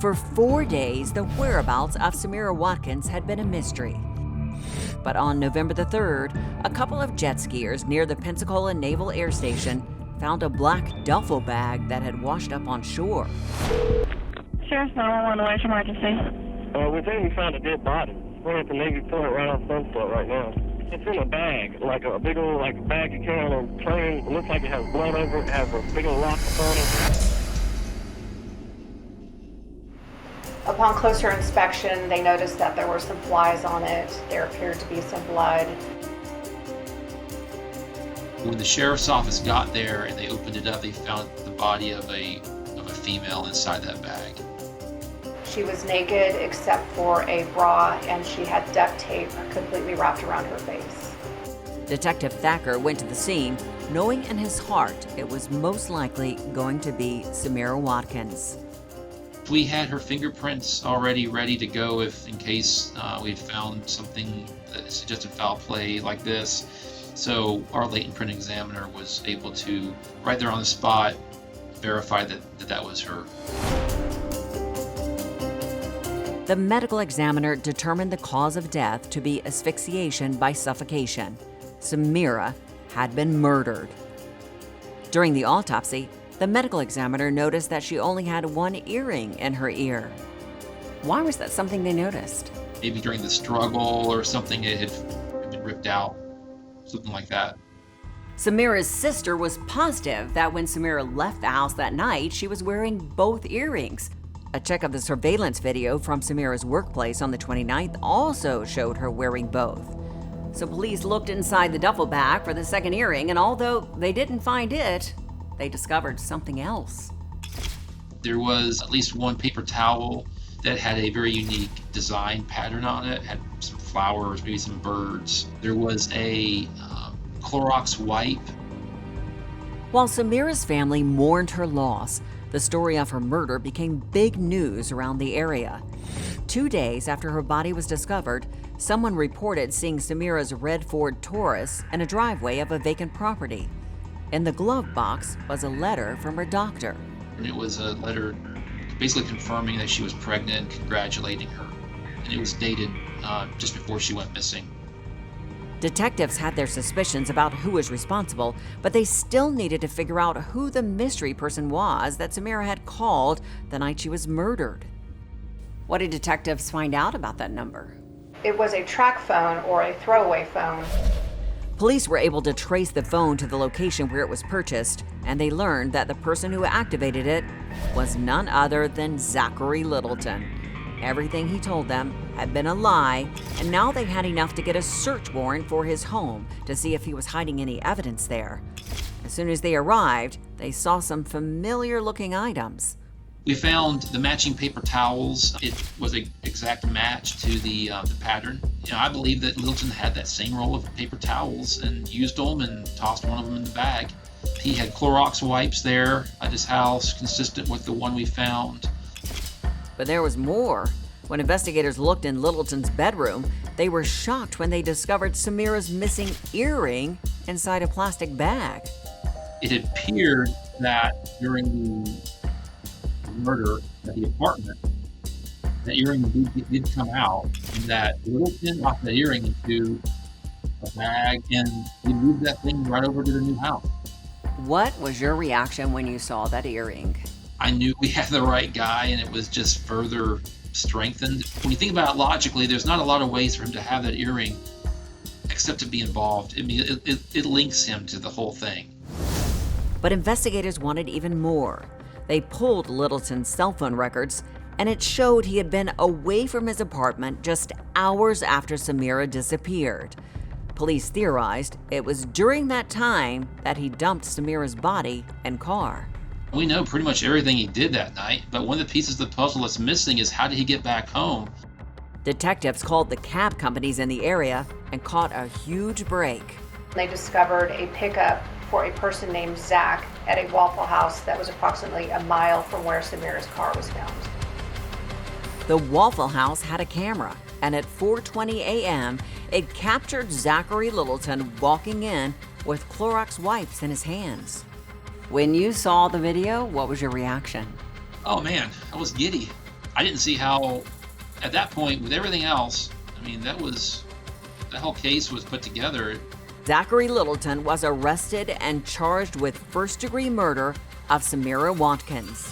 For 4 days, the whereabouts of Samira Watkins had been a mystery. But on November the 3rd, a couple of jet skiers near the Pensacola Naval Air Station found a black duffel bag that had washed up on shore. Sheriff's 911, what's your emergency? We think we found a dead body. We're at the Navy Point right off Sunset right now. It's in a bag, like a big old bag you carry on a plane. It looks like it has blood over it. It has a big old lock on it. Upon closer inspection, they noticed that there were some flies on it. There appeared to be some blood. When the sheriff's office got there and they opened it up, they found the body of a female inside that bag. She was naked except for a bra, and she had duct tape completely wrapped around her face. Detective Thacker went to the scene, knowing in his heart it was most likely going to be Samira Watkins. We had her fingerprints already ready to go in case we had found something that suggested foul play like this. So our latent print examiner was able to, right there on the spot, verify that was her. The medical examiner determined the cause of death to be asphyxiation by suffocation. Samira had been murdered. During the autopsy, the medical examiner noticed that she only had one earring in her ear. Why was that something they noticed? Maybe during the struggle or something, it had been ripped out, something like that. Samira's sister was positive that when Samira left the house that night, she was wearing both earrings. A check of the surveillance video from Samira's workplace on the 29th also showed her wearing both. So police looked inside the duffel bag for the second earring, and although they didn't find it, they discovered something else. There was at least one paper towel that had a very unique design pattern on it. It had some flowers, maybe some birds. There was a Clorox wipe. While Samira's family mourned her loss, the story of her murder became big news around the area. 2 days after her body was discovered, someone reported seeing Samira's red Ford Taurus in a driveway of a vacant property. In the glove box was a letter from her doctor. And it was a letter basically confirming that she was pregnant, congratulating her. And it was dated just before she went missing. Detectives had their suspicions about who was responsible, but they still needed to figure out who the mystery person was that Samira had called the night she was murdered. What did detectives find out about that number? It was a track phone or a throwaway phone. Police were able to trace the phone to the location where it was purchased, and they learned that the person who activated it was none other than Zachary Littleton. Everything he told them had been a lie, and now they had enough to get a search warrant for his home to see if he was hiding any evidence there. As soon as they arrived, they saw some familiar-looking items. We found the matching paper towels. It was an exact match to the pattern. I believe that Littleton had that same roll of paper towels and used them and tossed one of them in the bag. He had Clorox wipes there at his house, consistent with the one we found. But there was more. When investigators looked in Littleton's bedroom, they were shocked when they discovered Samira's missing earring inside a plastic bag. It appeared that during the murder at the apartment, the earring did come out, and that Littleton locked that earring into a bag, and he moved that thing right over to the new house. What was your reaction when you saw that earring? I knew we had the right guy, and it was just further strengthened. When you think about it logically, there's not a lot of ways for him to have that earring except to be involved. I mean, it links him to the whole thing. But investigators wanted even more. They pulled Littleton's cell phone records, and it showed he had been away from his apartment just hours after Samira disappeared. Police theorized it was during that time that he dumped Samira's body and car. We know pretty much everything he did that night, but one of the pieces of the puzzle that's missing is how did he get back home? Detectives called the cab companies in the area and caught a huge break. They discovered a pickup for a person named Zach at a Waffle House that was approximately a mile from where Samira's car was found. The Waffle House had a camera, and at 4:20 a.m., it captured Zachary Littleton walking in with Clorox wipes in his hands. When you saw the video, what was your reaction? Oh man, I was giddy. I didn't see how, at that point, with everything else, I mean, that whole case was put together. Zachary Littleton was arrested and charged with first-degree murder of Samira Watkins.